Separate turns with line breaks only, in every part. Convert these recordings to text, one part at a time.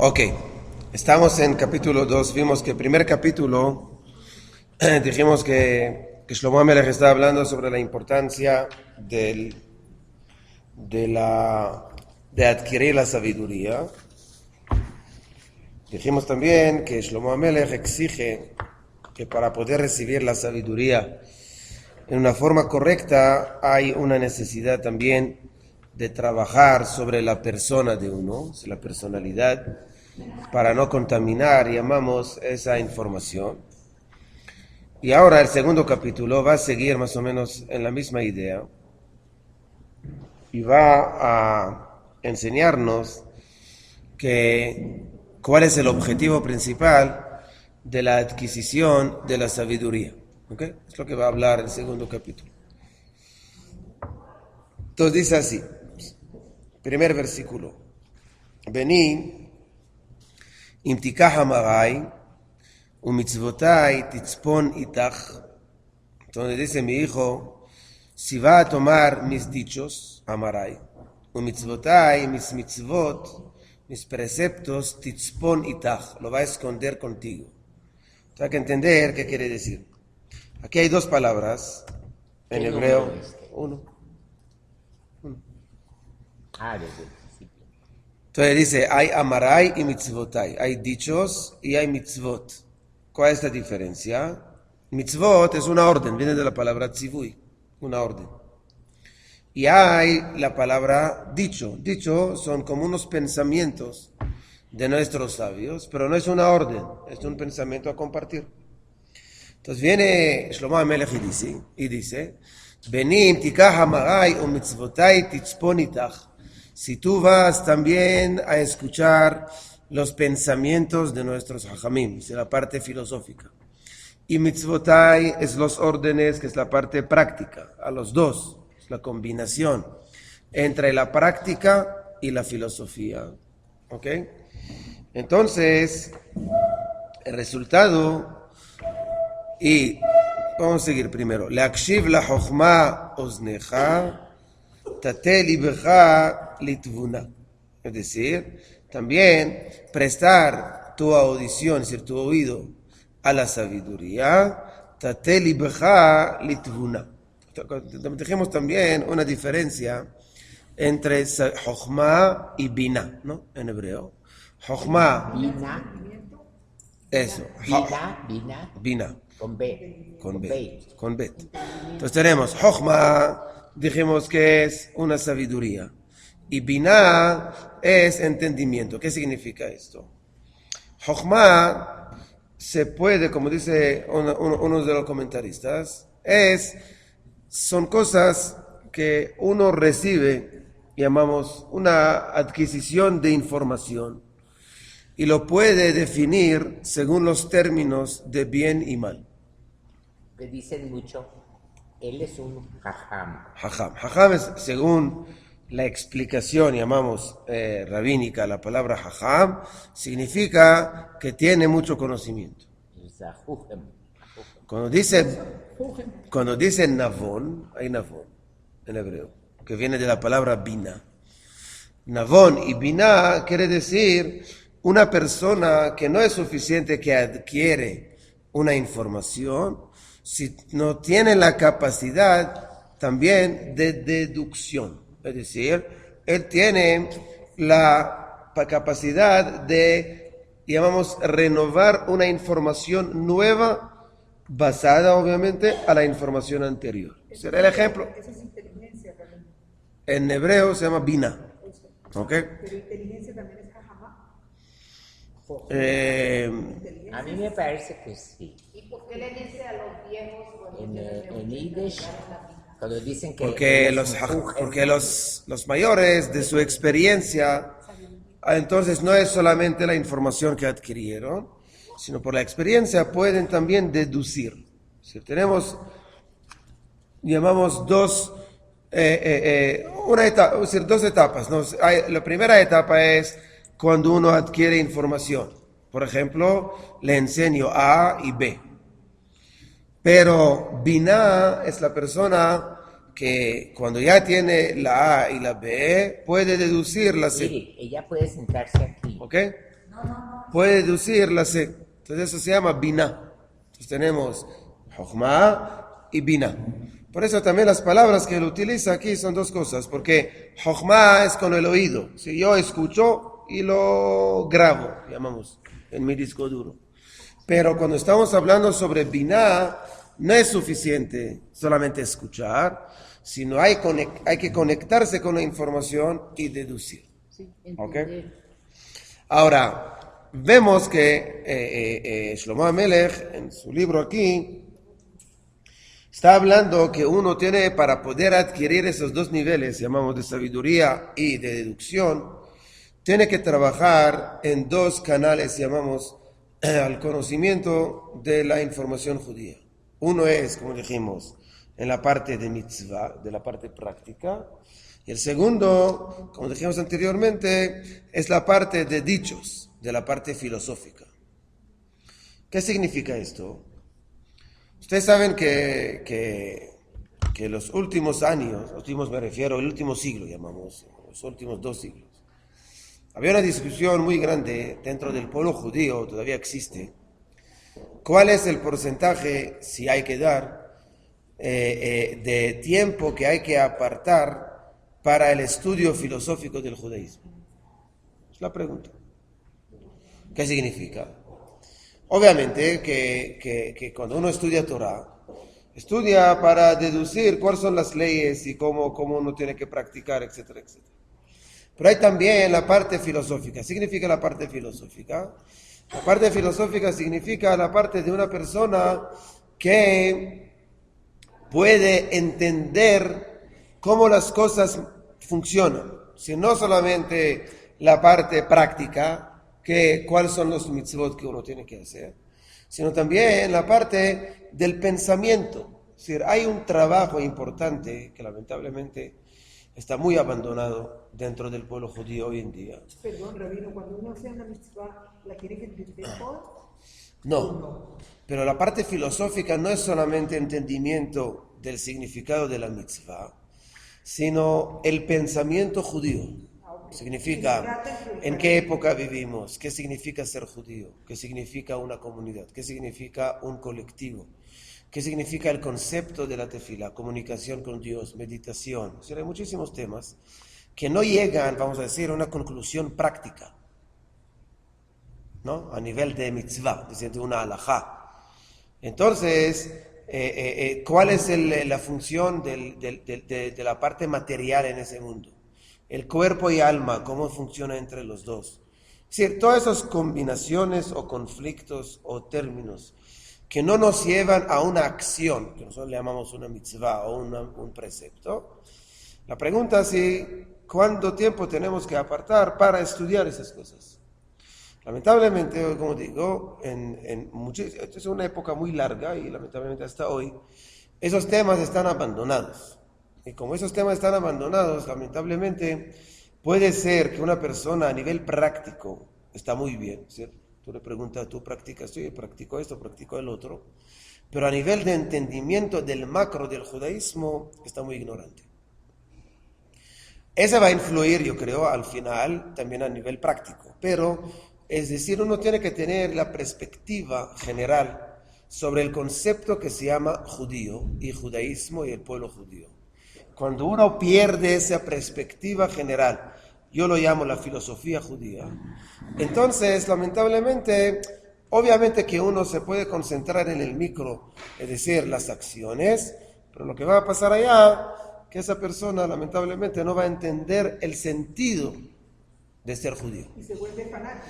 Ok, estamos en capítulo 2. Vimos que el primer capítulo dijimos que Shlomo HaMelech está hablando sobre la importancia de adquirir la sabiduría. Dijimos también que Shlomo HaMelech exige que para poder recibir la sabiduría en una forma correcta hay una necesidad también de trabajar sobre la persona de uno, la personalidad, para no contaminar, llamamos esa información. Y ahora el segundo capítulo va a seguir más o menos en la misma idea y va a enseñarnos cuál es el objetivo principal de la adquisición de la sabiduría. ¿Okay? Es lo que va a hablar el segundo capítulo. Entonces dice así, primer versículo: Vení, im tikach amarai, umitzvotai titzpon itach. Entonces dice mi hijo, si va a tomar mis dichos, amarai, umitzvotai, mis mitzvot, mis preceptos, titzpon itach, lo va a esconder contigo. Entonces hay que entender qué quiere decir. Aquí hay dos palabras en hebreo. Uno.
Desde el principio.
Entonces dice, hay amarai y mitzvotai. Hay dichos y hay mitzvot. ¿Cuál es la diferencia? Mitzvot es una orden, viene de la palabra tzivui, una orden. Y hay la palabra dicho. Dicho son como unos pensamientos de nuestros sabios, pero no es una orden, es un pensamiento a compartir. Entonces viene Shlomo HaMelech y dice, Benim tikach amarai u mitzvotai titzpon itach. Si tú vas también a escuchar los pensamientos de nuestros hajamim, es la parte filosófica. Y mitzvotai es los órdenes, que es la parte práctica, a los dos, es la combinación entre la práctica y la filosofía. ¿Ok? Entonces, el resultado, y vamos a seguir primero, Leakshiv la chokhma oznecha, tate libecha litvuna. Es decir, también prestar tu audición, es decir, tu oído a la sabiduría, tate libecha litvuna. Dijimos también una diferencia entre chokhma y bina, ¿no? En hebreo. Chokhma.
Bina.
Eso. Bina.
Con B.
Con Bet. Entonces tenemos Chokhma, dijimos que es una sabiduría. Y Binah es entendimiento. ¿Qué significa esto? Chokhma se puede, como dice uno de los comentaristas, son cosas que uno recibe, llamamos una adquisición de información, y lo puede definir según los términos de bien y mal.
Que dicen mucho, él es un jajam.
Jajam es, según la explicación, llamamos rabínica, la palabra jajam, significa que tiene mucho conocimiento. Cuando dice navón, hay navón en hebreo, que viene de la palabra bina. Navón y bina quiere decir una persona que no es suficiente que adquiere una información, si no tiene la capacidad también de deducción. Es decir, él tiene la capacidad de, llamamos, renovar una información nueva basada, obviamente, a la información anterior. ¿Será el ejemplo?
Esa es inteligencia también.
En hebreo se llama bina. ¿Ok?
Pero inteligencia también es jajamá.
A mí me parece que sí.
¿Y por qué le dice a los viejos?
En Yiddish, cuando dicen que...
Porque los mayores de su experiencia, entonces no es solamente la información que adquirieron, sino por la experiencia pueden también deducir. Si tenemos, llamamos dos etapas, ¿no? La primera etapa es cuando uno adquiere información. Por ejemplo, le enseño A y B. Pero Binah es la persona que cuando ya tiene la A y la B puede deducir la C.
Mire, ella puede sentarse aquí.
¿Ok? puede deducir la C. Entonces eso se llama Binah. Entonces tenemos Jochma y Binah. Por eso también las palabras que él utiliza aquí son dos cosas, porque Jochma es con el oído. Si yo escucho y lo grabo, llamamos, en mi disco duro. Pero cuando estamos hablando sobre Binah, no es suficiente solamente escuchar, sino hay que conectarse con la información y deducir.
Sí,
¿Ok?
entender.
Ahora, vemos que Shlomo HaMelech, en su libro aquí, está hablando que uno tiene, para poder adquirir esos dos niveles, llamamos de sabiduría y de deducción, tiene que trabajar en dos canales, llamamos, al conocimiento de la información judía. Uno es, como dijimos, en la parte de mitzvah, de la parte práctica, y el segundo, como dijimos anteriormente, es la parte de dichos, de la parte filosófica. ¿Qué significa esto? Ustedes saben que los últimos años, últimos me refiero, el último siglo llamamos, los últimos 2 siglos, había una discusión muy grande dentro del pueblo judío, todavía existe, cuál es el porcentaje, si hay que dar, de tiempo que hay que apartar para el estudio filosófico del judaísmo. Es la pregunta. ¿Qué significa? Obviamente que cuando uno estudia Torah, estudia para deducir cuáles son las leyes y cómo uno tiene que practicar, etcétera, etcétera. Pero hay también la parte filosófica. ¿Qué significa la parte filosófica? La parte filosófica significa la parte de una persona que puede entender cómo las cosas funcionan. Si no solamente la parte práctica, que cuáles son los mitzvot que uno tiene que hacer, sino también la parte del pensamiento. Es decir, hay un trabajo importante que lamentablemente está muy abandonado dentro del pueblo judío hoy en día.
Perdón, Rabino, cuando uno hace una mitzvah, ¿la tiene que entender toda?
No, pero la parte filosófica no es solamente entendimiento del significado de la mitzvah, sino el pensamiento judío. Significa en qué época vivimos, qué significa ser judío, qué significa una comunidad, qué significa un colectivo, qué significa el concepto de la tefila, comunicación con Dios, meditación. O sea, hay muchísimos temas que no llegan, vamos a decir, a una conclusión práctica, ¿no? A nivel de mitzvah, de una halajá. Entonces, ¿cuál es la función de la parte material en ese mundo? El cuerpo y alma, cómo funciona entre los dos. Es decir, todas esas combinaciones o conflictos o términos que no nos llevan a una acción, que nosotros le llamamos una mitzvah o un precepto. La pregunta es cuánto tiempo tenemos que apartar para estudiar esas cosas. Lamentablemente, como digo, esta es una época muy larga y lamentablemente hasta hoy, esos temas están abandonados. Y como esos temas están abandonados, lamentablemente, puede ser que una persona a nivel práctico está muy bien, ¿cierto? Tú le preguntas, ¿tú practicas? Sí, practico esto, practico el otro. Pero a nivel de entendimiento del macro del judaísmo, está muy ignorante. Esa va a influir, yo creo, al final, también a nivel práctico. Pero, es decir, uno tiene que tener la perspectiva general sobre el concepto que se llama judío y judaísmo y el pueblo judío. Cuando uno pierde esa perspectiva general, yo lo llamo la filosofía judía, entonces, lamentablemente, obviamente que uno se puede concentrar en el micro, es decir, las acciones, pero lo que va a pasar allá, que esa persona, lamentablemente, no va a entender el sentido de ser judío.
Y se vuelve fanático.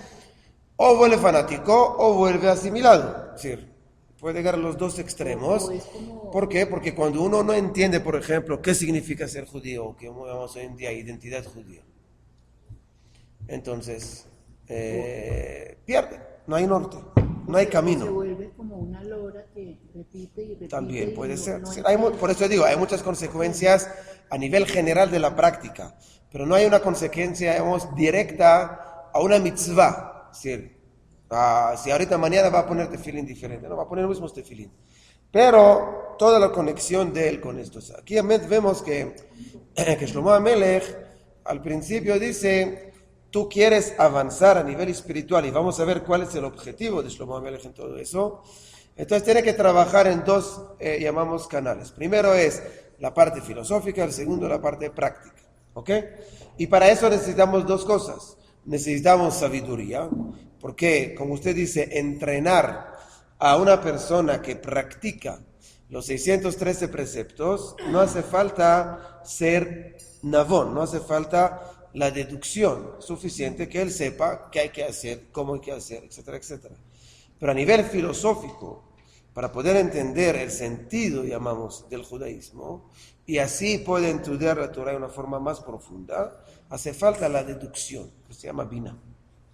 O vuelve fanático o vuelve asimilado, es decir, puede llegar a los dos extremos. ¿Por qué? Porque cuando uno no entiende, por ejemplo, qué significa ser judío, o que llamamos hoy en día identidad judía, entonces pierde, no hay norte, no hay camino.
Se vuelve como una lora que repite y repite.
También puede
y
ser.
no
Por eso digo, hay muchas consecuencias a nivel general de la práctica, pero no hay una consecuencia, digamos, directa a una mitzvah. Es decir, si ahorita mañana va a poner tefilín diferente, no va a poner el mismo tefilín. Pero toda la conexión de él con esto. Aquí vemos que Shlomo HaMelech al principio dice tú quieres avanzar a nivel espiritual, y vamos a ver cuál es el objetivo de Shlomo HaMelech en todo eso, entonces tiene que trabajar en dos, llamamos canales. Primero es la parte filosófica, el segundo la parte práctica. ¿Ok? Y para eso necesitamos dos cosas. Necesitamos sabiduría, porque, como usted dice, entrenar a una persona que practica los 613 preceptos, no hace falta ser nabón, no hace falta la deducción suficiente que él sepa qué hay que hacer, cómo hay que hacer, etcétera, etcétera. Pero a nivel filosófico, para poder entender el sentido, llamamos, del judaísmo, y así puede estudiar la Torah de una forma más profunda, hace falta la deducción, que se llama Bina.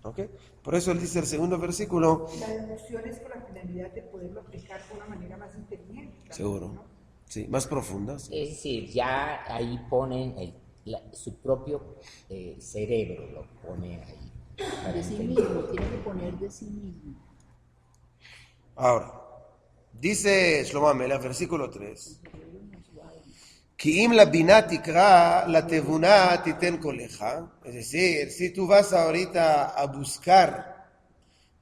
¿Okay? Por eso él dice el segundo versículo.
La deducción es con la finalidad de poderlo aplicar de una manera más inteligente.
Seguro, ¿no? Sí, más profunda. Sí.
Es decir, ya ahí ponen su propio cerebro, lo pone ahí.
De sí mismo, tiene que poner de sí mismo.
Ahora, dice Shlomo HaMelech, versículo 3. כי אם לבינה תקרא, לתבונה תיתן קולך. Es decir, si tú vas ahorita a buscar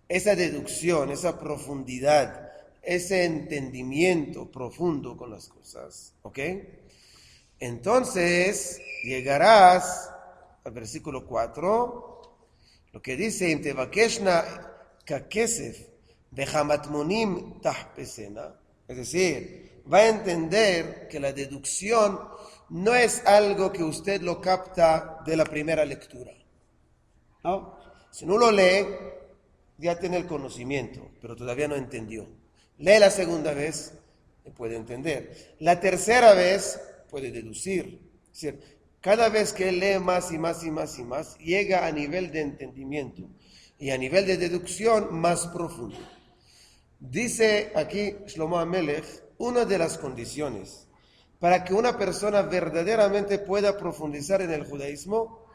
esa deducción, esa profundidad, ese entendimiento profundo con las cosas, ¿ok? Entonces llegarás al versículo 4, lo que dice, אם תבקשנה ככסף וחמטמונים תחפשנה, es decir, va a entender que la deducción no es algo que usted lo capta de la primera lectura. ¿No? Si no lo lee, ya tiene el conocimiento, pero todavía no entendió. Lee la segunda vez y puede entender. La tercera vez puede deducir. Es decir, cada vez que él lee más y más y más y más, llega a nivel de entendimiento y a nivel de deducción más profundo. Dice aquí Shlomo HaMelech, una de las condiciones para que una persona verdaderamente pueda profundizar en el judaísmo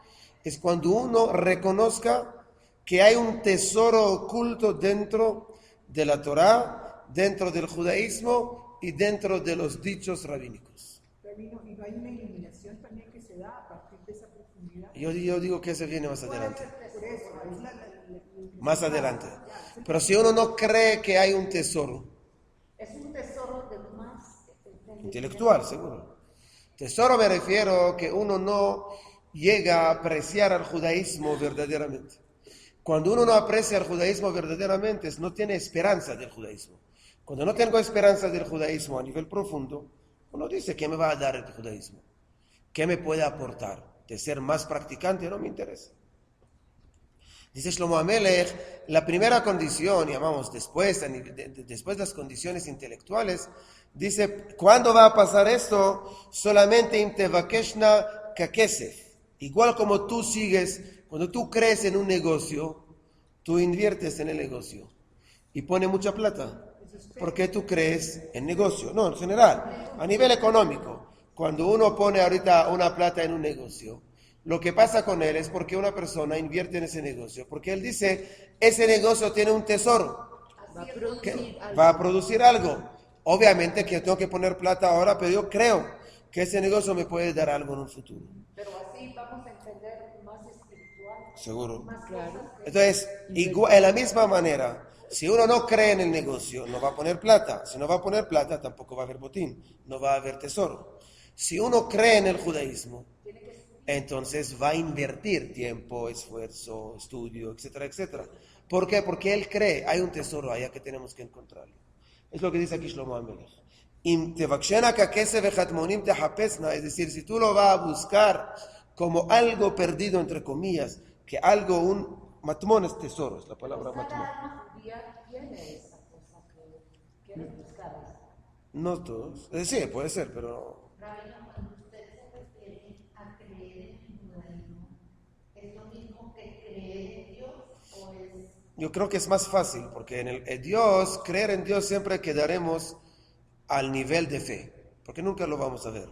es cuando uno reconozca que hay un tesoro oculto dentro de la Torá, dentro del judaísmo y dentro de los dichos rabínicos.
Rabino, ¿y no hay una iluminación también que se da a partir de esa profundidad?
Yo digo que eso viene más adelante.
Por eso, es
Más adelante. Pero si uno no cree que hay un tesoro,
Es un tesoro de más
intelectual, seguro. Tesoro me refiero que uno no llega a apreciar al judaísmo verdaderamente. Cuando uno no aprecia el judaísmo verdaderamente, no tiene esperanza del judaísmo. Cuando no tengo esperanza del judaísmo a nivel profundo, uno dice, ¿qué me va a dar el judaísmo? ¿Qué me puede aportar? De ser más practicante no me interesa. Dice Shlomo HaMelech, la primera condición, llamamos después de las condiciones intelectuales, dice, ¿cuándo va a pasar esto? Solamente im tevakeshna kakesef. Igual como tú sigues, cuando tú crees en un negocio, tú inviertes en el negocio y pone mucha plata. ¿Por qué tú crees en negocio? No, en general, a nivel económico. Cuando uno pone ahorita una plata en un negocio, lo que pasa con él es porque una persona invierte en ese negocio, porque él dice, ese negocio tiene un tesoro, que va a producir algo. Obviamente que yo tengo que poner plata ahora, pero yo creo que ese negocio me puede dar algo en un futuro.
Pero así vamos a entender más espiritual.
Seguro.
Más
Claro.
Entonces, de la misma manera, si uno no cree en el negocio, no va a poner plata. Si no va a poner plata, tampoco va a haber botín, no va a haber tesoro. Si uno cree en el judaísmo, entonces va a invertir tiempo, esfuerzo, estudio, etcétera, etcétera. ¿Por qué? Porque él cree, hay un tesoro allá que tenemos que encontrarlo. Es lo que dice aquí Shlomo HaMelech. Es decir, si tú lo vas a buscar como algo perdido, entre comillas, que algo, un matmón es tesoro, es la palabra matmón.
alma judía tiene esa cosa que quiere buscar.
No todos, sí, puede ser, pero
Rabino, cuando usted se refiere a creer en el judaísmo, ¿es lo mismo que creer en Dios o es...?
yo creo que es más fácil, porque en Dios, creer en Dios siempre quedaremos al nivel de fe, porque nunca lo vamos a ver.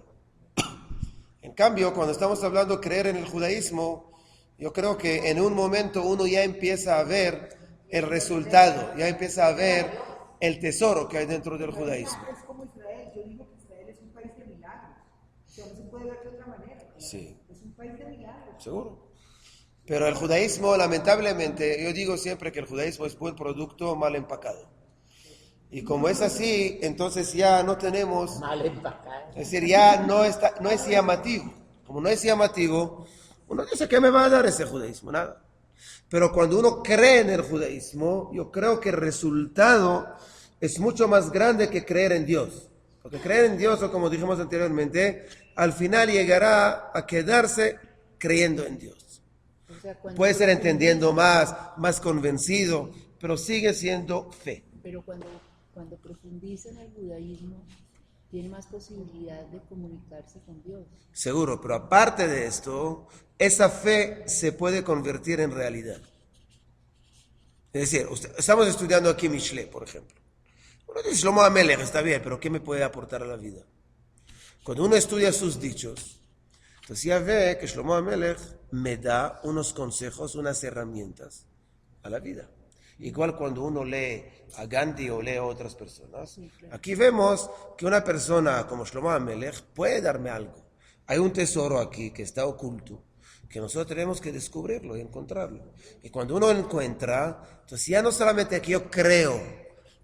En cambio, cuando estamos hablando de creer en el judaísmo, yo creo que en un momento uno ya empieza a ver el resultado, ya empieza a ver el tesoro que hay dentro del judaísmo.
Es como Israel, yo digo que Israel es un país de milagros. O sea, no se puede ver de otra manera.
Sí.
Es un país de milagros.
¿Seguro? Pero el judaísmo, lamentablemente, yo digo siempre que el judaísmo es buen producto mal empacado. Y como es así, entonces ya no tenemos,
Mal empacado.
es decir, ya no es llamativo. Como no es llamativo, uno dice, ¿qué me va a dar ese judaísmo? Nada. Pero cuando uno cree en el judaísmo, yo creo que el resultado es mucho más grande que creer en Dios. Porque creer en Dios, o como dijimos anteriormente, al final llegará a quedarse creyendo en Dios.
O sea,
Puede ser entendiendo más convencido, pero sigue siendo fe.
Pero cuando profundiza en el judaísmo, tiene más posibilidad de comunicarse con Dios.
Seguro, pero aparte de esto, esa fe se puede convertir en realidad. Es decir, estamos estudiando aquí Mishle, por ejemplo. Uno dice, Shlomo HaMelech, está bien, pero ¿qué me puede aportar a la vida? Cuando uno estudia sus dichos, entonces ya ve que Shlomo HaMelech me da unos consejos, unas herramientas a la vida. Igual cuando uno lee a Gandhi o lee a otras personas,
Sí, claro.
aquí vemos que una persona como Shlomo HaMelech puede darme algo. Hay un tesoro aquí que está oculto, que nosotros tenemos que descubrirlo y encontrarlo. Y cuando uno encuentra, entonces ya no solamente que yo creo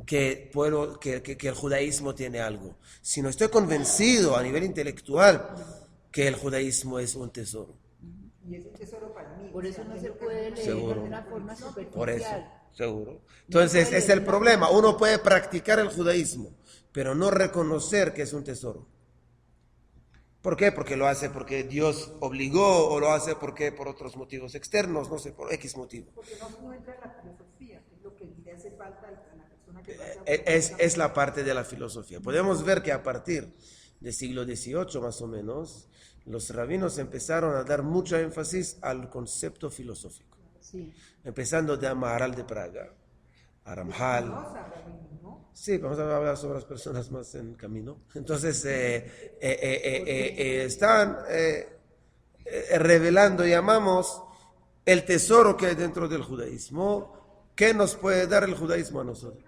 que el judaísmo tiene algo, sino estoy convencido a nivel intelectual que el judaísmo es un tesoro.
Y es un tesoro para mí.
Por eso no se puede leer
Seguro.
de una forma superficial.
Por eso, seguro. Entonces, es el problema. Uno puede practicar el judaísmo, pero no reconocer que es un tesoro. ¿Por qué? Porque lo hace porque Dios obligó, o lo hace porque por otros motivos externos, no sé, por X motivo.
Porque no entra en la filosofía, que es lo que le hace falta a la persona que pasa.
Es la parte de la filosofía. Podemos ver que a partir del siglo XVIII, más o menos, los rabinos empezaron a dar mucho énfasis al concepto filosófico.
Sí.
Empezando de Amaral de Praga, a Ramjal. Sí, vamos a hablar sobre las personas más en camino. Entonces, están revelando, llamamos, el tesoro que hay dentro del judaísmo. ¿Qué nos puede dar el judaísmo a nosotros?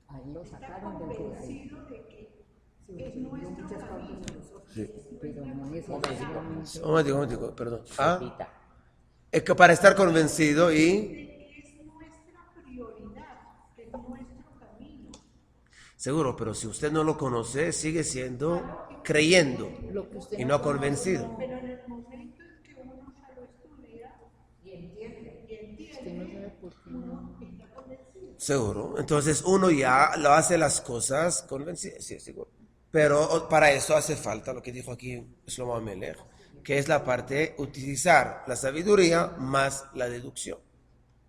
Ahí lo sacaron del judaísmo.
Sí.
Pero no necesariamente.
Un momentico, perdón.
Repita.
Es que para estar convencido y... Seguro, pero si usted no lo conoce, sigue siendo creyendo
Lo que usted
y no convencido.
Pero en el momento en que uno ya lo estudia y entiende,
usted no sabe por qué no.
Seguro. Entonces uno ya lo hace las cosas convencido. Sí, seguro. Pero para eso hace falta lo que dijo aquí Shlomo HaMelech, que es la parte utilizar la sabiduría más la deducción,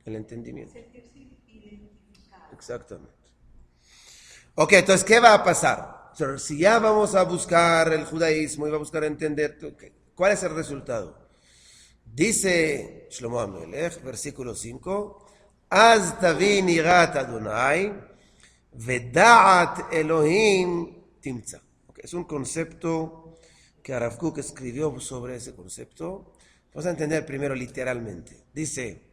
el entendimiento. Exactamente. Ok, entonces, ¿qué va a pasar? Si ya vamos a buscar el judaísmo y va a buscar entender, ¿cuál es el resultado? Dice Shlomo HaMelech, versículo 5, Az tavin irat Adonai, veda'at Elohim timtza. Okay, es un concepto que Rav Kook escribió sobre ese concepto. Vamos a entender primero literalmente. Dice,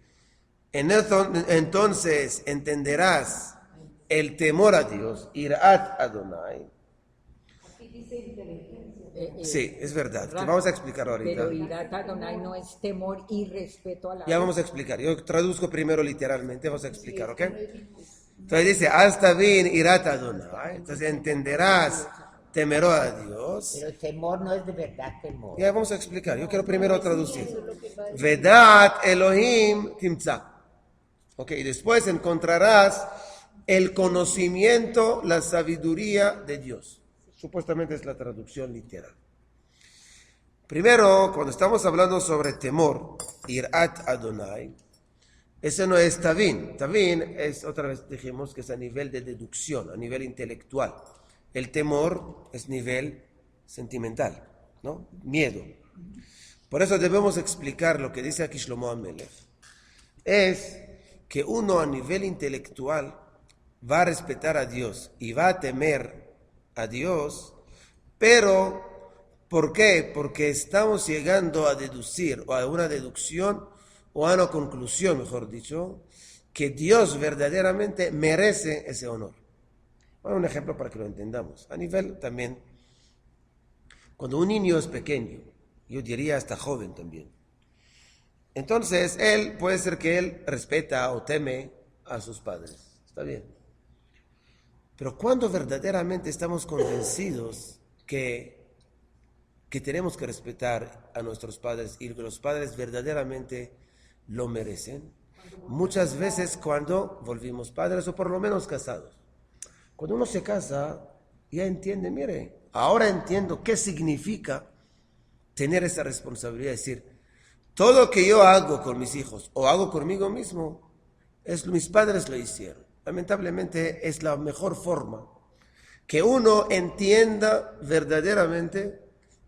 entonces entenderás el temor a Dios, irat Adonai. Sí, es verdad, que vamos a explicar ahorita.
Pero irat Adonai no es temor y respeto a la
Ya vamos a explicar, yo traduzco primero literalmente, vamos a explicar, ¿ok? Entonces dice, hasta bien irat Adonai, entonces entenderás temeró a Dios.
Pero el temor no es de verdad temor.
Ya vamos a explicar, yo quiero primero traducir. Vedat Elohim timtza. Ok, después encontrarás el conocimiento, la sabiduría de Dios. Supuestamente es la traducción literal. Primero, cuando estamos hablando sobre temor, irat Adonai, ese no es tavin. Tavin es, otra vez dijimos, que es a nivel de deducción, a nivel intelectual. El temor es nivel sentimental, ¿no? Miedo. Por eso debemos explicar lo que dice aquí Shlomo HaMelech. Es que uno a nivel intelectual va a respetar a Dios y va a temer a Dios, pero ¿por qué? Porque estamos llegando a deducir, o a una deducción, o a una conclusión, mejor dicho, que Dios verdaderamente merece ese honor. Bueno, un ejemplo para que lo entendamos. A nivel también, cuando un niño es pequeño yo diría hasta joven también. Entonces, puede ser que él respeta o teme a sus padres. Está bien. Pero cuando verdaderamente estamos convencidos que tenemos que respetar a nuestros padres y que los padres verdaderamente lo merecen, muchas veces cuando volvimos padres o por lo menos casados, cuando uno se casa, ya entiende, mire, ahora entiendo qué significa tener esa responsabilidad, es decir, todo lo que yo hago con mis hijos o hago conmigo mismo, mis padres lo hicieron. Lamentablemente es la mejor forma que uno entienda verdaderamente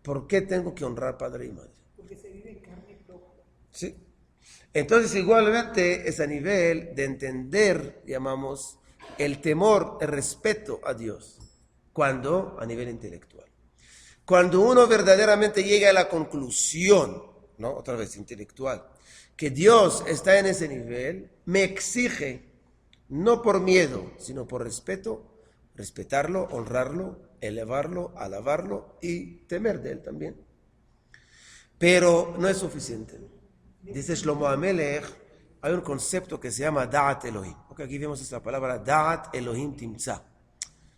por qué tengo que honrar padre y madre.
Porque se vive en carne propia.
Sí. Entonces igualmente es a nivel de entender, llamamos, el temor, el respeto a Dios, cuando a nivel intelectual. Cuando uno verdaderamente llega a la conclusión, ¿no? Otra vez intelectual, que Dios está en ese nivel, me exige, no por miedo, sino por respeto, respetarlo, honrarlo, elevarlo, alabarlo y temer de él también. Pero no es suficiente. Dice Shlomo Amelech, hay un concepto que se llama Da'at Elohim. Okay, aquí vemos esa palabra, Da'at Elohim Timtza.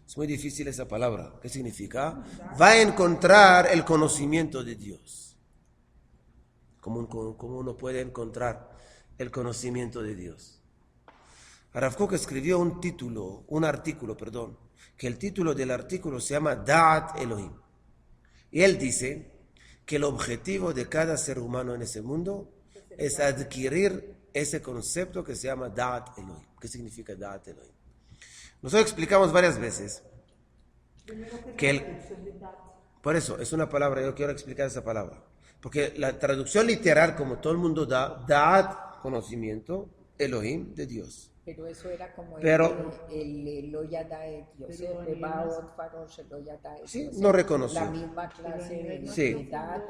Es muy difícil esa palabra. ¿Qué significa? Va a encontrar el conocimiento de Dios. ¿Cómo uno puede encontrar el conocimiento de Dios? Rav Kook escribió un artículo, que el título del artículo se llama Da'at Elohim. Y él dice que el objetivo de cada ser humano en ese mundo es adquirir ese concepto que se llama Da'at Elohim. ¿Qué significa Da'at Elohim? Nosotros explicamos varias veces que por eso es una palabra, yo quiero explicar esa palabra. Porque la traducción literal, como todo el mundo da, Da'at, conocimiento, Elohim, de Dios.
Pero eso era como
Pero-
el Loyada de Dios, el Baot Farosh, el Loyada de
Sí,
Dios.
no reconoció.
La misma clase de
Sí.
unidad.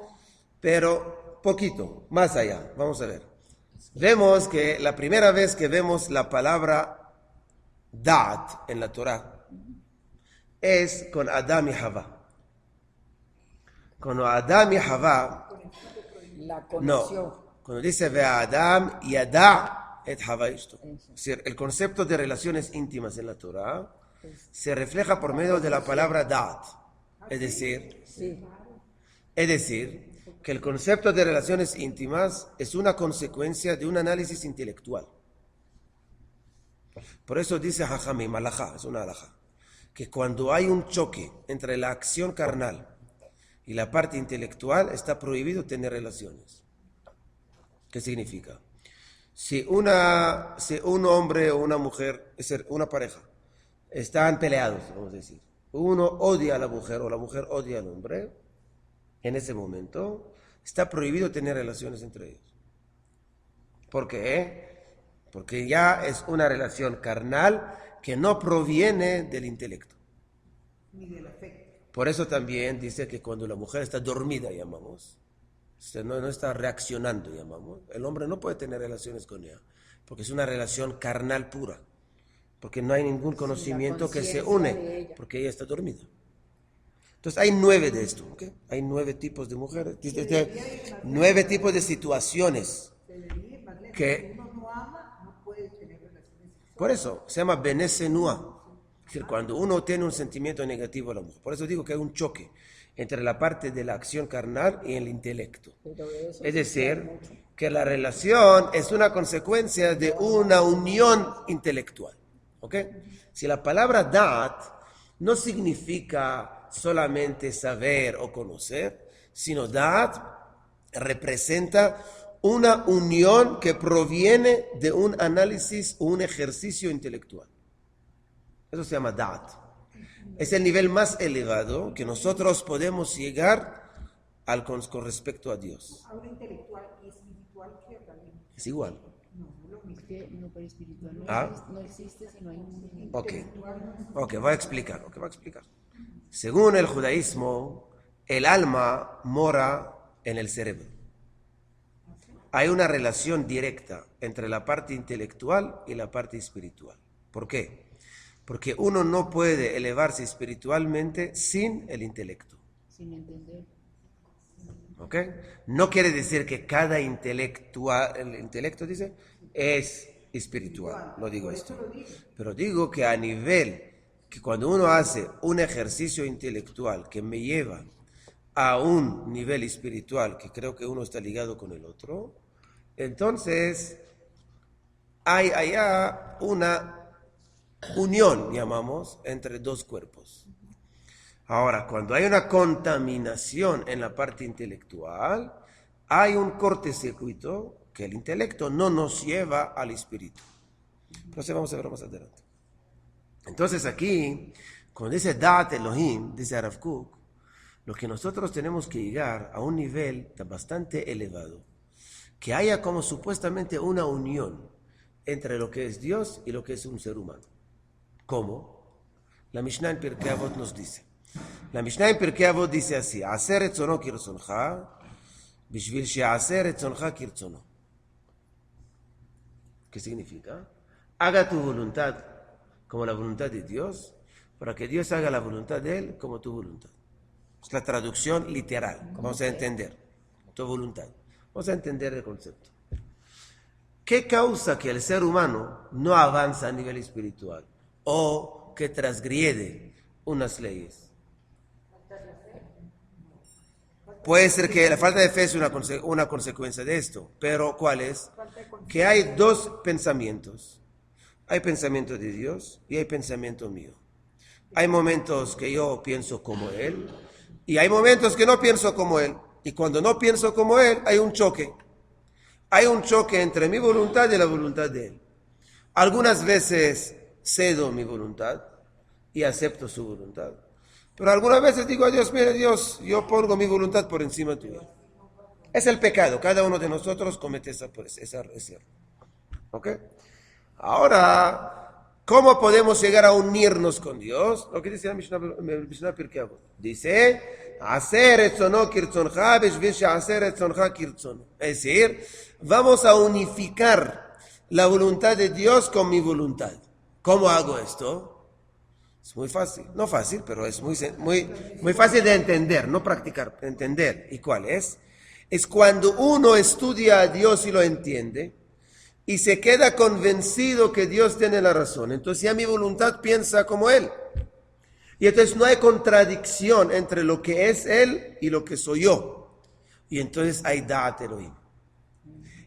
Pero poquito, más allá, vamos a ver. Vemos que la primera vez que vemos la palabra Da'at en la Torah es con Adán y Javá. Cuando Adán y Javá,
La conoció.
no, cuando dice ve a Adán y Adá et Javá esto. Es decir, el concepto de relaciones íntimas en la Torah se refleja por medio de la palabra Da'at. Es decir,
Sí.
que el concepto de relaciones íntimas es una consecuencia de un análisis intelectual. Por eso dice Jajamim, alajá, es una alajá, que cuando hay un choque entre la acción carnal y la parte intelectual, está prohibido tener relaciones. ¿Qué significa? Si un hombre o una mujer, es decir, una pareja, están peleados, vamos a decir, uno odia a la mujer o la mujer odia al hombre, en ese momento está prohibido tener relaciones entre ellos. ¿Por qué? Porque ya es una relación carnal que no proviene del intelecto.
Ni del afecto.
Por eso también dice que cuando la mujer está dormida, llamamos, no está reaccionando, llamamos, el hombre no puede tener relaciones con ella, porque es una relación carnal pura, porque no hay ningún conocimiento que se
conciencia de
une,
ella.
porque ella está dormida. Entonces hay 9 de esto, ¿ok? Hay 9 tipos de mujeres, 9 tipos de situaciones
Se debería ir más lejos.
que...
Si uno no ama, no puede tener relaciones sexuales.
Por eso se llama benesenua. Es decir, cuando uno tiene un sentimiento negativo a la mujer. Por eso digo que hay un choque entre la parte de la acción carnal y el intelecto.
Pero de eso
Es
sí
decir,
hay mucho.
que la relación es una consecuencia de una unión intelectual. ¿Ok? Si la palabra da'at no significa solamente saber o conocer, sino da'at representa una unión que proviene de un análisis o un ejercicio intelectual. Eso se llama da'at. Es el nivel más elevado que nosotros podemos llegar con respecto a Dios.
Habla intelectual y espiritual que también.
Es igual.
Es que no, pero espiritual no,
Ah.
no existe si no hay un...
Ok, voy a explicar. Según el judaísmo, el alma mora en el cerebro. Hay una relación directa entre la parte intelectual y la parte espiritual. ¿Por qué? Porque uno no puede elevarse espiritualmente sin el intelecto.
Sin entender.
¿Ok? No quiere decir que cada intelectual, el intelecto dice, es espiritual. No digo esto. Pero digo que a nivel, que cuando uno hace un ejercicio intelectual que me lleva a un nivel espiritual, que creo que uno está ligado con el otro, entonces hay allá una unión, llamamos, entre dos cuerpos. Ahora, cuando hay una contaminación en la parte intelectual, hay un cortocircuito que el intelecto no nos lleva al espíritu. Entonces vamos a ver más adelante. Entonces aquí, cuando dice Da'at Elohim, dice Rav Kook, lo que nosotros tenemos que llegar a un nivel bastante elevado, que haya como supuestamente una unión entre lo que es Dios y lo que es un ser humano. ¿Cómo? La Mishnah en Pirkei Avot nos dice. La Mishnah en Pirkei Avot dice así: Aser etzono kirtzoncha, bishvil she'aser etzoncha kirtzono. ¿Qué significa? Haga tu voluntad como la voluntad de Dios, para que Dios haga la voluntad de Él como tu voluntad. Es la traducción literal. Vamos a entender. Tu voluntad. Vamos a entender el concepto. ¿Qué causa que el ser humano no avanza a nivel espiritual o que transgrede unas leyes? Puede ser que la falta de fe es una consecuencia de esto, pero ¿cuál es? Que hay dos pensamientos. Hay pensamiento de Dios y hay pensamiento mío. Hay momentos que yo pienso como Él y hay momentos que no pienso como Él. Y cuando no pienso como Él, hay un choque. Hay un choque entre mi voluntad y la voluntad de Él. Algunas veces cedo mi voluntad y acepto su voluntad. Pero algunas veces digo a Dios, mire Dios, yo pongo mi voluntad por encima tuya. Es el pecado. Cada uno de nosotros comete ese error. ¿Ok? Ahora, ¿cómo podemos llegar a unirnos con Dios? Lo que dice la Mishnah Pirkei Avot. Dice, hacer etzono kirtzoncha bishvil she'aser etzoncha kirtzono. Es decir, vamos a unificar la voluntad de Dios con mi voluntad. ¿Cómo hago esto? Es muy fácil. No fácil, pero es muy fácil de entender, no practicar, entender. ¿Y cuál es? Es cuando uno estudia a Dios y lo entiende, y se queda convencido que Dios tiene la razón. Entonces ya mi voluntad piensa como Él. Y entonces no hay contradicción entre lo que es Él y lo que soy yo. Y entonces hay Da'at Elohim.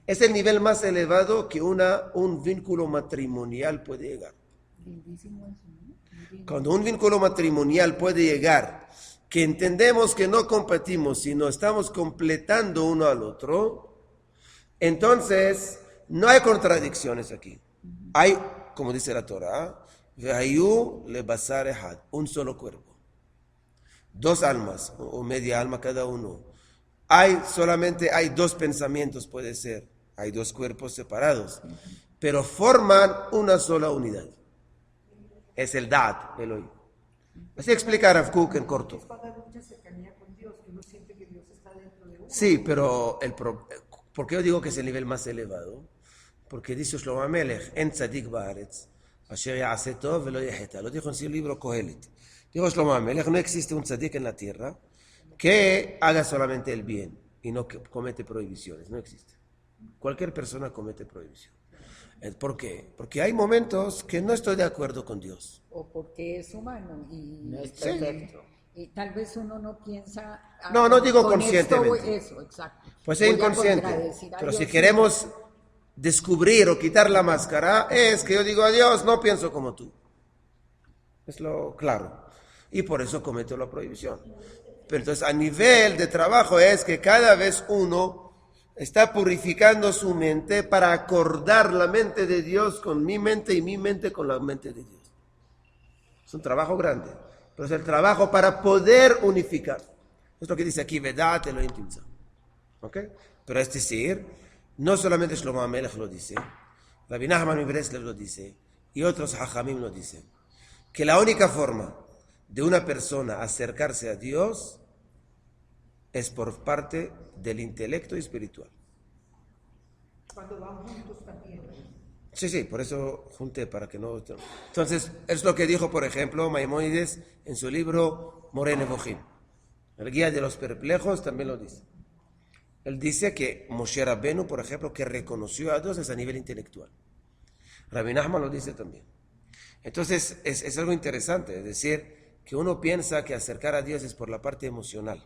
Es el nivel más elevado que un vínculo matrimonial puede llegar. Cuando un vínculo matrimonial puede llegar, que entendemos que no competimos, sino estamos completando uno al otro, entonces no hay contradicciones aquí. Hay, como dice la Torah, un solo cuerpo. Dos almas, o media alma cada uno. Solamente hay dos pensamientos, puede ser. Hay dos cuerpos separados, pero forman una sola unidad. Es el Da'at Elohim. Así explica Rav Kook en corto. Sí, pero ¿por qué yo digo que es el nivel más elevado? Porque dice Shlomo HaMelech, en tzadik ba'aretz, asher ya'aseh tov velo yeheta. Lo dijo en su libro Kohelet. Dijo Shlomo HaMelech, no existe un tzadik en la tierra que haga solamente el bien y no que comete prohibiciones. No existe. Cualquier persona comete prohibiciones. ¿Por qué? Porque hay momentos que no estoy de acuerdo con Dios.
O porque es humano y
no es perfecto.
Y tal vez uno no piensa...
No digo conscientemente.
Eso, exacto.
Pues es inconsciente. Pero si queremos descubrir o quitar la máscara, es que yo digo a Dios, no pienso como tú. Es lo claro. Y por eso cometo la prohibición. Pero entonces a nivel de trabajo es que cada vez uno está purificando su mente para acordar la mente de Dios con mi mente y mi mente con la mente de Dios. Es un trabajo grande, pero es el trabajo para poder unificar. Es lo que dice aquí, Vedat Elohim Timtza. ¿Ok? Pero es decir, no solamente Shlomo HaMelech lo dice, Rabbi Nachman mi Breslev lo dice, y otros Hachamim lo dicen, que la única forma de una persona acercarse a Dios es por parte del intelecto espiritual.
Cuando van juntos también.
Sí, por eso junté, para que no... Entonces, es lo que dijo, por ejemplo, Maimónides en su libro Moreh Nevuchim. El guía de los perplejos también lo dice. Él dice que Moshe Rabbenu, por ejemplo, que reconoció a Dios es a nivel intelectual. Rabbi Nachman lo dice también. Entonces, es algo interesante, es decir, que uno piensa que acercar a Dios es por la parte emocional.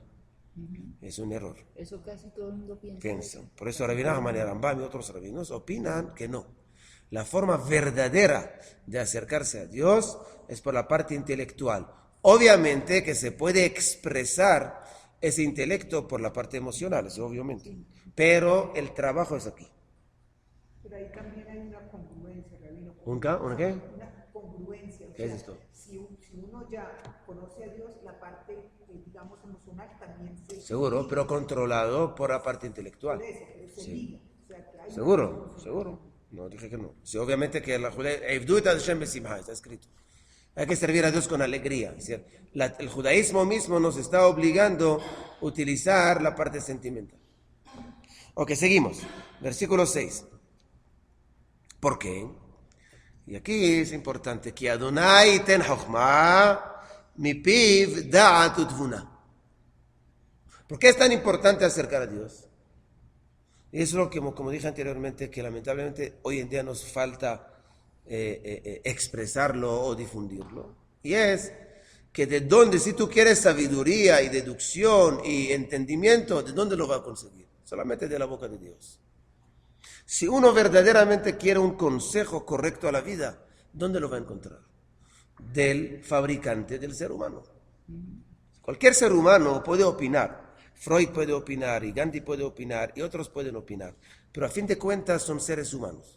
Es un error.
Eso casi todo el mundo piensa.
Por eso Rabbi Nachman y Rambam y otros rabinos opinan que no. La forma verdadera de acercarse a Dios es por la parte intelectual. Obviamente que se puede expresar ese intelecto por la parte emocional, eso obviamente. Pero el trabajo es aquí.
Pero ahí también hay una congruencia, Rabino.
¿Una qué?
Una congruencia.
¿Qué es esto?
Si uno ya conoce a Dios, la parte, digamos, emocional también se...
Seguro, pero controlado por la parte intelectual.
Por eso, pero se liga. O sea, que hay
Seguro. No, dije que no. Sí, obviamente que la judía... está escrito. Hay que servir a Dios con alegría. Es decir, el judaísmo mismo nos está obligando a utilizar la parte sentimental. Ok, seguimos. Versículo 6. ¿Por qué? Y aquí es importante que Adonai ten chokhmah mipiv da'at utvuna. ¿Por qué es tan importante acercar a Dios? Y eso es lo que, como dije anteriormente, que lamentablemente hoy en día nos falta expresarlo o difundirlo. Y es que de dónde, si tú quieres sabiduría y deducción y entendimiento, ¿de dónde lo va a conseguir? Solamente de la boca de Dios. Si uno verdaderamente quiere un consejo correcto a la vida, ¿dónde lo va a encontrar? Del fabricante del ser humano. Cualquier ser humano puede opinar. Freud puede opinar y Gandhi puede opinar y otros pueden opinar. Pero a fin de cuentas son seres humanos.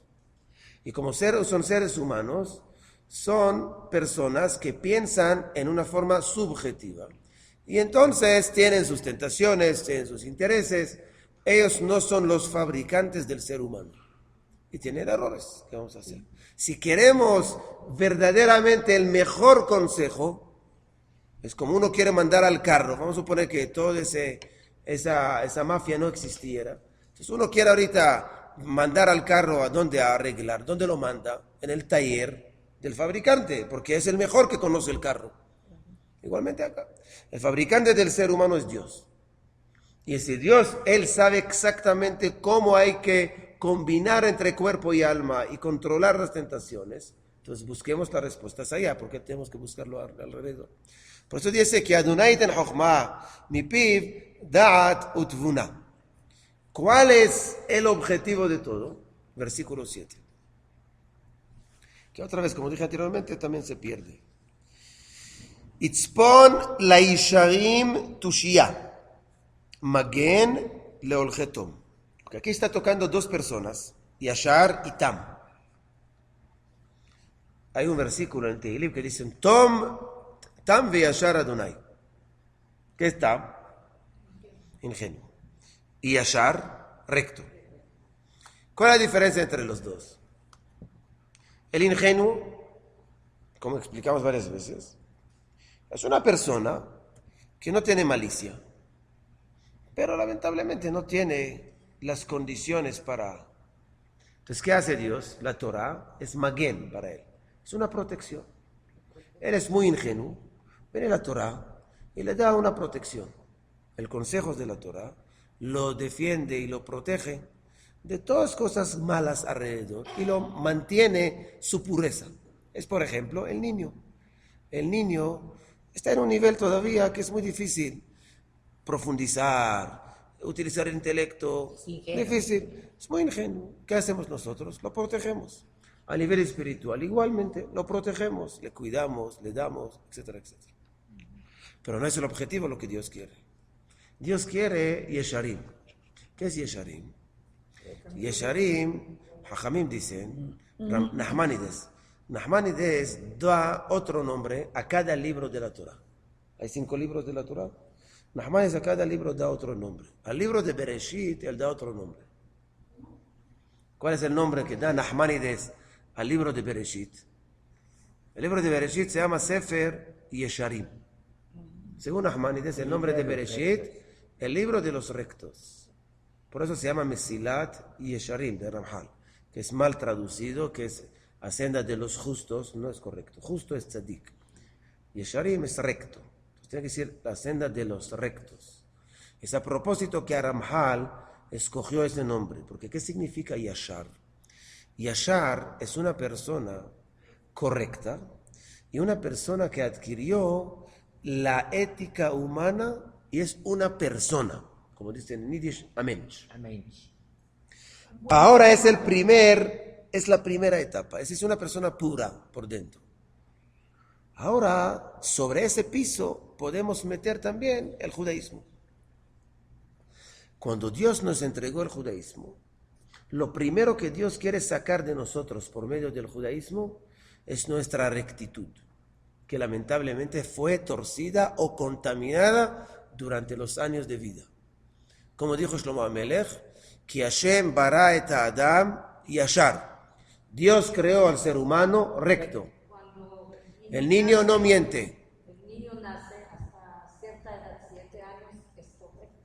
Y como son seres humanos, son personas que piensan en una forma subjetiva. Y entonces tienen sus tentaciones, tienen sus intereses. Ellos no son los fabricantes del ser humano. Y tienen errores. ¿Qué vamos a hacer? Si queremos verdaderamente el mejor consejo, es como uno quiere mandar al carro. Vamos a suponer que toda esa mafia no existiera. Entonces uno quiere ahorita mandar al carro a dónde a arreglar. ¿Dónde lo manda? En el taller del fabricante, porque es el mejor que conoce el carro. Igualmente acá. El fabricante del ser humano es Dios. Y ese Dios, Él sabe exactamente cómo hay que combinar entre cuerpo y alma y controlar las tentaciones. Entonces busquemos las respuestas allá, porque tenemos que buscarlo alrededor. Por eso dice que Adonai ten chokhmah mipiv da'at utvuna. ¿Cuál es el objetivo de todo? Versículo 7. Que otra vez, como dije anteriormente, también se pierde. Itzpon laisharim tushia. Magen leolchetom. Aquí está tocando dos personas, Yashar y Tam. Hay un versículo en Tehilim que dice Tam ve Yashar Adonai. ¿Qué es Tam? Ingenuo. Y Yashar, recto. ¿Cuál es la diferencia entre los dos? El ingenuo, como explicamos varias veces, es una persona que no tiene malicia, pero lamentablemente no tiene las condiciones para... Entonces, ¿qué hace Dios? La Torah es maguen para él, es una protección. Él es muy ingenuo, viene la Torah y le da una protección. El consejo de la Torah lo defiende y lo protege de todas cosas malas alrededor y lo mantiene su pureza. Es, por ejemplo, el niño. El niño está en un nivel todavía que es muy difícil profundizar, utilizar el intelecto. Difícil, es muy ingenuo. ¿Qué hacemos nosotros? Lo protegemos. A nivel espiritual, igualmente, lo protegemos, le cuidamos, le damos, etcétera, etcétera. Pero no es el objetivo lo que Dios quiere. Dios quiere Yesharim. ¿Qué es Yesharim? Yesharim, Hajamim dicen, Nachmanides. Nachmanides da otro nombre a cada libro de la Torah. Hay 5 libros de la Torah. Nachmanides a cada libro da otro nombre. Al libro de Bereshit, él da otro nombre. ¿Cuál es el nombre que da Nachmanides al libro de Bereshit? El libro de Bereshit se llama Sefer Yesharim. Según Nachmanides, el nombre de Bereshit, el libro de los rectos. Por eso se llama Mesilat Yesharim de Ramjal, que es mal traducido, que es la senda de los justos, no es correcto. Justo es tzadik. Yesharim es recto. Entonces tiene que decir la senda de los rectos. Es a propósito que a Ramjal escogió ese nombre, porque ¿qué significa Yashar? Yashar es una persona correcta y una persona que adquirió la ética humana y es una persona, como dicen en Yiddish, Amensch. Ahora es la primera etapa, es una persona pura por dentro. Ahora, sobre ese piso podemos meter también el judaísmo. Cuando Dios nos entregó el judaísmo, lo primero que Dios quiere sacar de nosotros por medio del judaísmo es nuestra rectitud, que lamentablemente fue torcida o contaminada durante los años de vida. Como dijo Shlomo Amelech, Ki Hashem bara et Adam yashar. Dios creó al ser humano recto. El niño no miente.
El niño nace hasta cierta edad, 7 años, es correcto.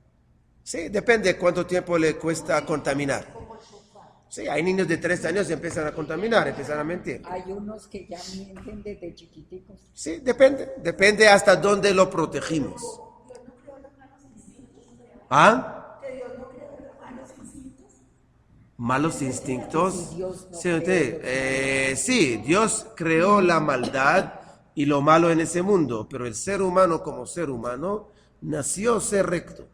Sí, depende de cuánto tiempo le cuesta contaminar. Sí, hay niños de 3 años que empiezan a contaminar, empiezan a mentir.
Hay unos que ya mienten desde chiquiticos.
Sí, depende hasta dónde lo protegimos. ¿Ah? ¿Malos instintos? Sí, Dios creó la maldad y lo malo en ese mundo, pero el ser humano como ser humano nació ser recto.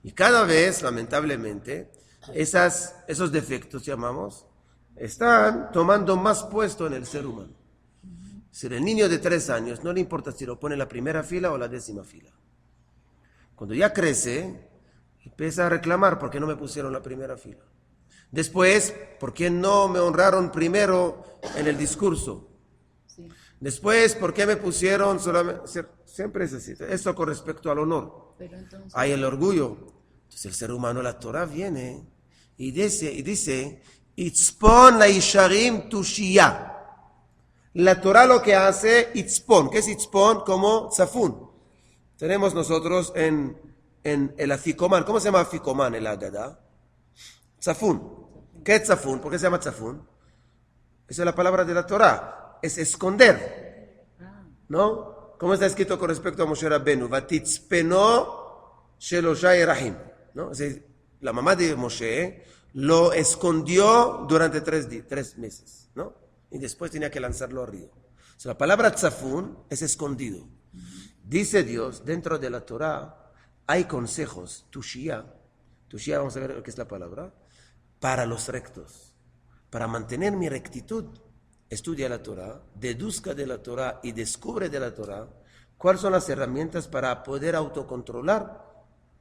Y cada vez, lamentablemente, esos defectos, llamamos, están tomando más puesto en el ser humano. Si el niño de 3 años no le importa si lo pone en la primera fila o la 10ª fila. Cuando ya crece, empieza a reclamar por qué no me pusieron la primera fila. Después, ¿por qué no me honraron primero en el discurso?
Sí.
Después, ¿por qué me pusieron solamente? Siempre es así. Eso con respecto al honor.
Pero entonces,
Hay el orgullo. Entonces el ser humano, la Torah viene y dice, Itzpon la Isharim Tushiyah. La Torah lo que hace, Itzpon. ¿Qué es Itzpon? Como Tzafun. Tenemos nosotros en el Afikoman. ¿Cómo se llama Afikoman el Agada? Tzafun. ¿Qué es Tzafun? ¿Por qué se llama Tzafun? Esa es la palabra de la Torah. Es esconder. ¿No? ¿Cómo está escrito con respecto a Moshe Rabbenu? Vatitzpeno Shelosha Yerahim. ¿No? La mamá de Moshe lo escondió durante 3 meses. ¿No? Y después tenía que lanzarlo al río. O sea, la palabra Tzafun es escondido. Dice Dios, dentro de la Torah hay consejos, Tushiyah, vamos a ver lo que es la palabra, para los rectos. Para mantener mi rectitud, estudia la Torah, deduzca de la Torah y descubre de la Torah cuáles son las herramientas para poder autocontrolar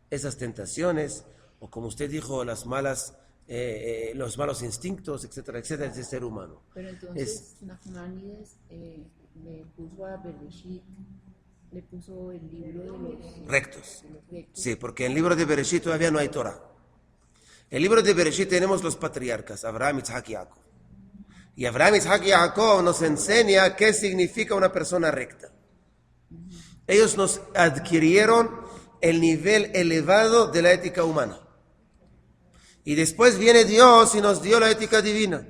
esas tentaciones, o como usted dijo, los malos instintos, etcétera, etcétera, del ser humano.
pero entonces Nachmanides le puso a Bereshit, le puso el libro de los
Rectos.
rectos.
Sí, porque en el libro de Bereshit todavía no hay Torah. En el libro de Bereshit tenemos los patriarcas, Abraham, Isaac y Jacob. Y Abraham, Isaac y Jacob nos enseña qué significa una persona recta. Ellos nos adquirieron el nivel elevado de la ética humana. Y después viene Dios y nos dio la ética divina.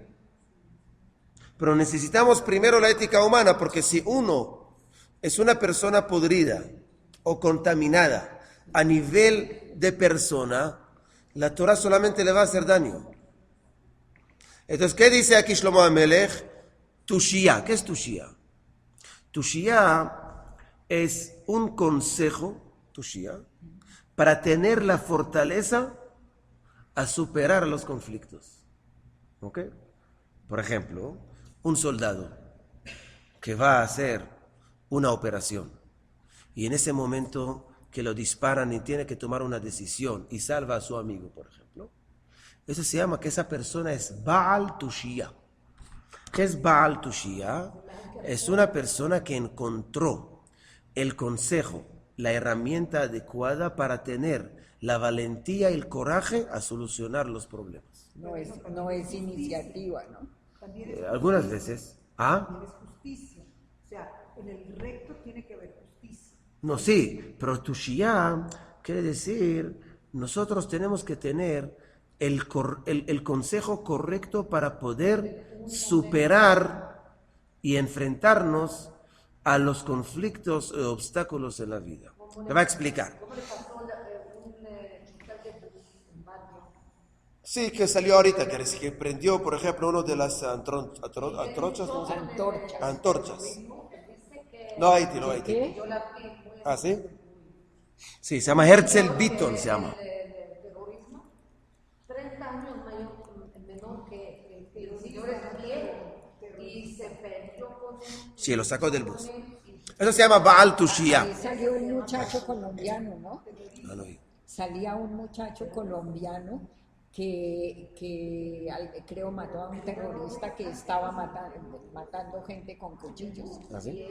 Pero necesitamos primero la ética humana, porque si uno es una persona podrida o contaminada a nivel de persona, la Torah solamente le va a hacer daño. Entonces, ¿qué dice aquí Shlomo Amelech? Tushiyah. ¿Qué es Tushiyah? Tushiyah es un consejo, Tushiyah, para tener la fortaleza a superar los conflictos. ¿Ok? Por ejemplo, un soldado que va a hacer una operación y en ese momento que lo disparan y tiene que tomar una decisión y salva a su amigo, por ejemplo, eso se llama que esa persona es Baal Tushiyah. ¿Qué es Baal Tushiyah? Es una persona que encontró el consejo, la herramienta adecuada para tener la valentía y el coraje a solucionar los problemas.
No es iniciativa, ¿no?
También
Algunas veces. ¿Ah?
es justicia. O sea, en el recto tiene que haber justicia.
No, sí, pero Tushiyah quiere decir, nosotros tenemos que tener el consejo correcto para poder superar y enfrentarnos a los conflictos y obstáculos en la vida. Le va a explicar.
¿Cómo le pasó un chico que en Batman
Sí, que salió ahorita, que prendió, por ejemplo, uno de las antorchas, ¿cómo se llama?
Antorchas.
Antorchas.
Dice que
No Haití, no Haití.
¿Qué?
yo la vi muy
¿Ah, sí? Sí, se llama Herzl Beaton, se llama.
del terrorismo, 30 años menor que el señor es viejo y se peleó con un...
Sí, lo sacó del bus. Eso se llama Baal Tushia.
Ahí salió un muchacho colombiano, ¿no?
Ah, no vi.
Salía un muchacho colombiano creo mató a un terrorista que estaba matando gente con cuchillos.
¿Ah, sí?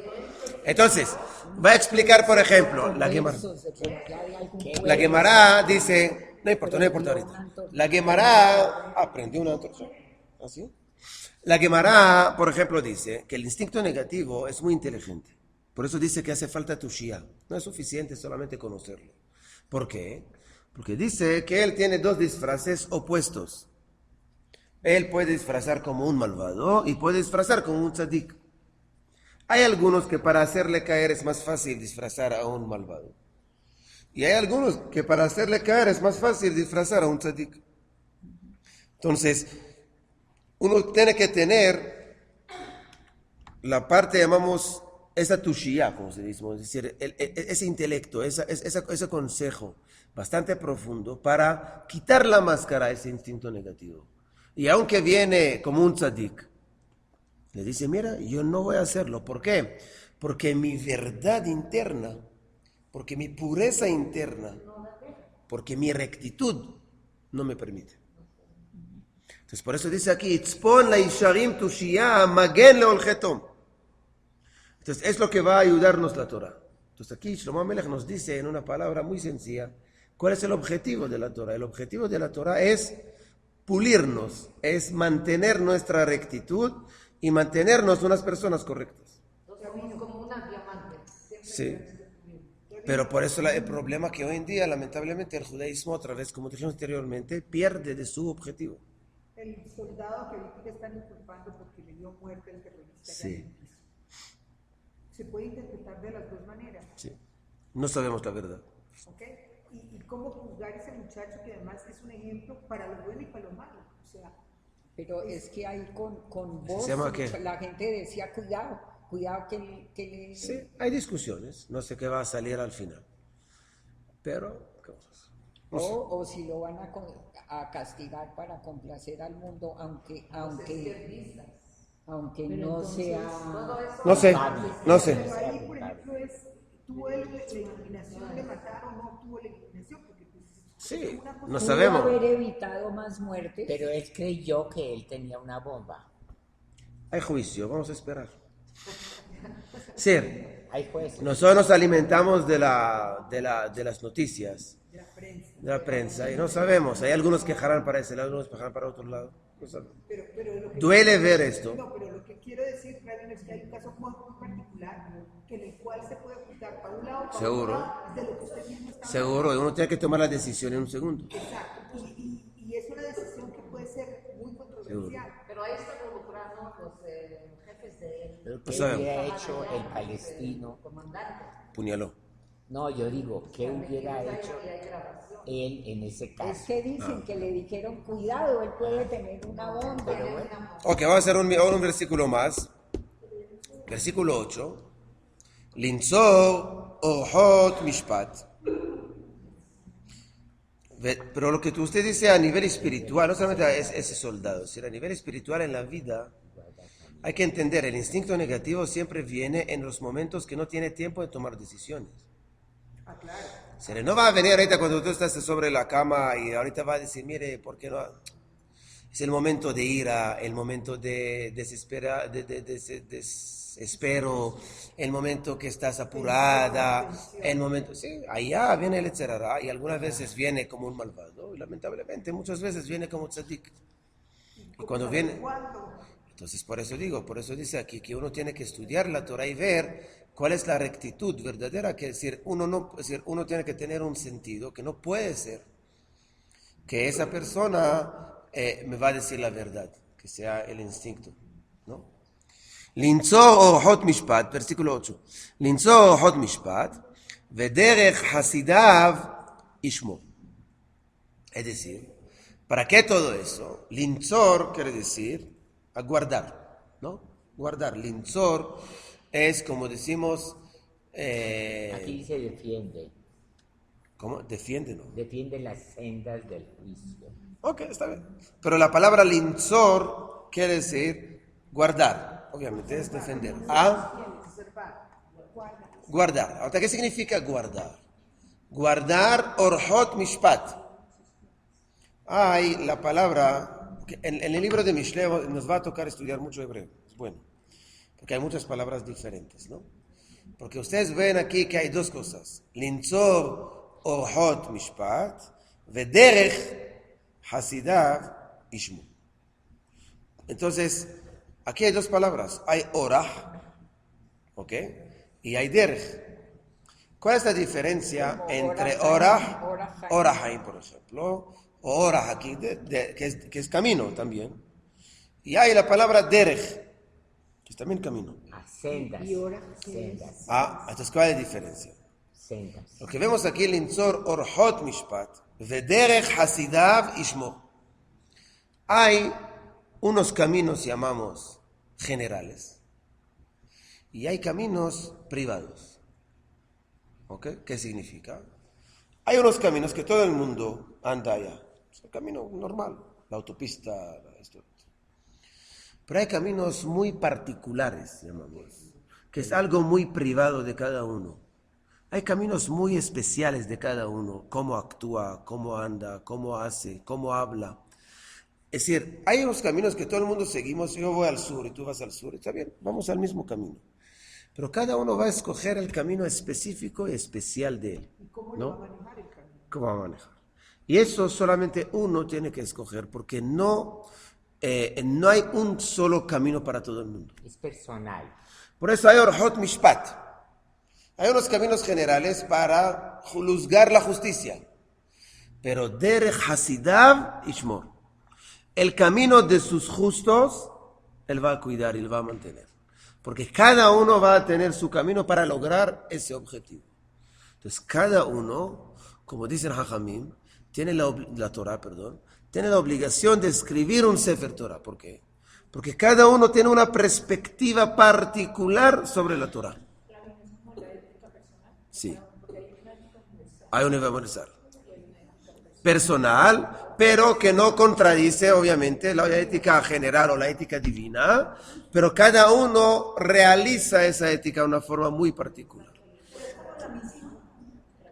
Entonces, voy a explicar, por ejemplo, la Gemara.
Conversos de por allá de algún
La
pueblo.
Gemara dice, no importa ahorita. La Gemara aprendió una antorcha. ¿Así? La Gemara, por ejemplo, dice que el instinto negativo es muy inteligente. Por eso dice que hace falta tushia. No es suficiente solamente conocerlo. ¿Por qué? Porque dice que él tiene dos disfraces opuestos. Él puede disfrazar como un malvado y puede disfrazar como un tzadik. Hay algunos que para hacerle caer es más fácil disfrazar a un malvado. Y hay algunos que para hacerle caer es más fácil disfrazar a un tzadik. Entonces, uno tiene que tener la parte, llamamos, esa tushia, como se dice, es decir, ese intelecto, ese consejo bastante profundo para quitar la máscara a ese instinto negativo. Y aunque viene como un tzadik, le dice, mira, yo no voy a hacerlo. ¿Por qué? Porque mi verdad interna, porque mi pureza interna, porque mi rectitud no me permite. Entonces, por eso dice aquí, Itzpon la isharim tushia magen leolchetom. Entonces, es lo que va a ayudarnos la Torah. Entonces, aquí Shlomo Amelech nos dice en una palabra muy sencilla, ¿cuál es el objetivo de la Torah? El objetivo de la Torah es pulirnos, es mantener nuestra rectitud y mantenernos unas personas correctas.
Somos como una diamante.
Sí. Pero por eso el problema que hoy en día, lamentablemente, el judaísmo, otra vez, como dijimos anteriormente, pierde de su objetivo.
El soldado que ahorita están inculpando porque le dio muerte al terrorista.
Sí.
Se puede interpretar de las dos maneras.
Sí. No sabemos la verdad.
¿Ok? Y cómo juzgar a ese muchacho que además es un ejemplo para lo bueno y para lo malo. O sea,
Pero es que ahí con vos,
¿Se llama qué?
la gente decía, cuidado que
Sí, hay discusiones. No sé qué va a salir al final. Pero, ¿qué cosas?
o si lo van a castigar para complacer al mundo, aunque no sea...
No sé, no sé.
pero ahí, por ejemplo, tuvo la iluminación de matar o no tuvo la iluminación, porque pues,
Sí,
una cosa
no
Pudo
sabemos.
haber evitado más muertes.
Pero él creyó que él tenía una bomba.
Hay juicio, vamos a esperar. Sí,
Hay jueces.
nosotros nos alimentamos de las noticias, de la prensa, y no sabemos. Hay algunos que quejarán para ese lado, algunos quejarán para otro lado. No sabemos.
pero lo que
Duele ver esto.
No, pero lo que quiero decir, Flavio, es que hay un caso muy particular que en el cual se puede juzgar para un lado o para
Seguro.
otro lado de lo que usted mismo está
Seguro, y uno tiene que tomar la decisión en un segundo.
Exacto. Y es una decisión que puede ser muy controversial.
Pero ahí están involucrados los jefes de él.
Pero
No
¿qué
sabemos.
hubiera hecho el palestino?
Comandante.
Puñaló.
No, yo digo, ¿qué hubiera hecho
Y hay grabación.
él en ese
Es
caso?
que dicen que le dijeron, cuidado, él puede tener una bomba.
Ok, vamos a hacer un versículo más. Versículo 8. Linzor ohot mishpat. Pero lo que usted dice a nivel espiritual, no solamente es ese soldado, sino a nivel espiritual en la vida, hay que entender, el instinto negativo siempre viene en los momentos que no tiene tiempo de tomar decisiones. Se le no va a venir ahorita cuando tú estás sobre la cama y ahorita va a decir, mire, ¿por qué no? Es el momento de ira, el momento de desespero, el momento que estás apurada, el momento, sí, allá viene el etcétera, y algunas veces viene como un malvado, y lamentablemente muchas veces viene como tzadik. Y cuando viene, entonces por eso dice aquí que uno tiene que estudiar la Torah y ver cuál es la rectitud verdadera, que es decir, uno tiene que tener un sentido que no puede ser que esa persona me va a decir la verdad, que sea el instinto, ¿no? Linzor ohot mishpat, versículo 8. Linzor ohot mishpat, vederech hasidav ishmo. Es decir, ¿Para qué todo eso? Linzor quiere decir a guardar, ¿no? Guardar. Linzor es, como decimos...
Aquí se defiende.
¿Cómo? Defiende, ¿no?
Defiende las sendas del juicio.
Ok, está bien. Pero la palabra linzor quiere decir guardar. Obviamente es defender. Guardar. Ahora, ¿qué significa guardar? Guardar orhot mishpat. Hay la palabra, en el libro de Mishle nos va a tocar estudiar mucho hebreo. Es bueno, porque hay muchas palabras diferentes, ¿no? Porque ustedes ven aquí que hay dos cosas. Linzor orhot mishpat, vederech hasidav ishmu. Entonces, aquí hay dos palabras. Hay orah, ¿ok? Y hay derech. ¿Cuál es la diferencia entre orahaim, por ejemplo, o orah aquí, que es camino también? Y hay la palabra derech, que es también camino.
Sendas.
Y ahora,
Sendas.
Entonces, ¿cuál es la diferencia?
Sendas.
Lo que vemos aquí, linzor orhot mishpat, vederech hasidav ishmo. Hay unos caminos, llamamos, generales, y hay caminos privados. ¿Ok? ¿Qué significa? Hay unos caminos que todo el mundo anda allá. Es el camino normal, la autopista, esto. Pero hay caminos muy particulares, llamamos, que es algo muy privado de cada uno. Hay caminos muy especiales de cada uno, cómo actúa, cómo anda, cómo hace, cómo habla. Es decir, hay unos caminos que todo el mundo seguimos, yo voy al sur y tú vas al sur, está bien, vamos al mismo camino. Pero cada uno va a escoger el camino específico y especial de él.
¿Y cómo
¿no?
lo va a manejar el camino?
¿Cómo va a manejar? Y eso solamente uno tiene que escoger, porque no hay un solo camino para todo el mundo.
Es personal.
Por eso hay orhot mishpat. Hay unos caminos generales para juzgar la justicia. Pero derech hasidav ishmor. El camino de sus justos, él va a cuidar y él va a mantener. Porque cada uno va a tener su camino para lograr ese objetivo. Entonces, cada uno, como dicen Jajamim, tiene la Torah, tiene la obligación de escribir un Sefer Torah. ¿Por qué? Porque cada uno tiene una perspectiva particular sobre la Torah. Sí. Hay una universal. Personal, pero que no contradice, obviamente, la ética general o la ética divina, pero cada uno realiza esa ética de una forma muy particular.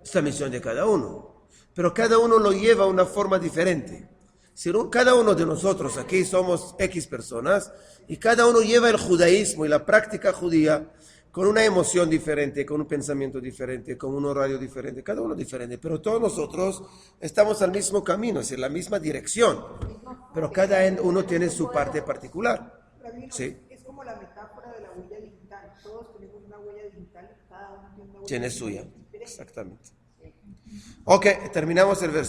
Es la misión de cada uno, pero cada uno lo lleva de una forma diferente. Si cada uno de nosotros aquí somos X personas y cada uno lleva el judaísmo y la práctica judía con una emoción diferente, con un pensamiento diferente, con un horario diferente, cada uno diferente, pero todos nosotros estamos al mismo camino, es decir, la misma dirección, pero cada uno tiene su parte particular.
Rabino,
Sí.
es como la metáfora de la huella digital. Todos tenemos una huella digital y cada uno tiene una huella
Tiene
digital
suya,
diferente.
exactamente. Ok, terminamos el versículo.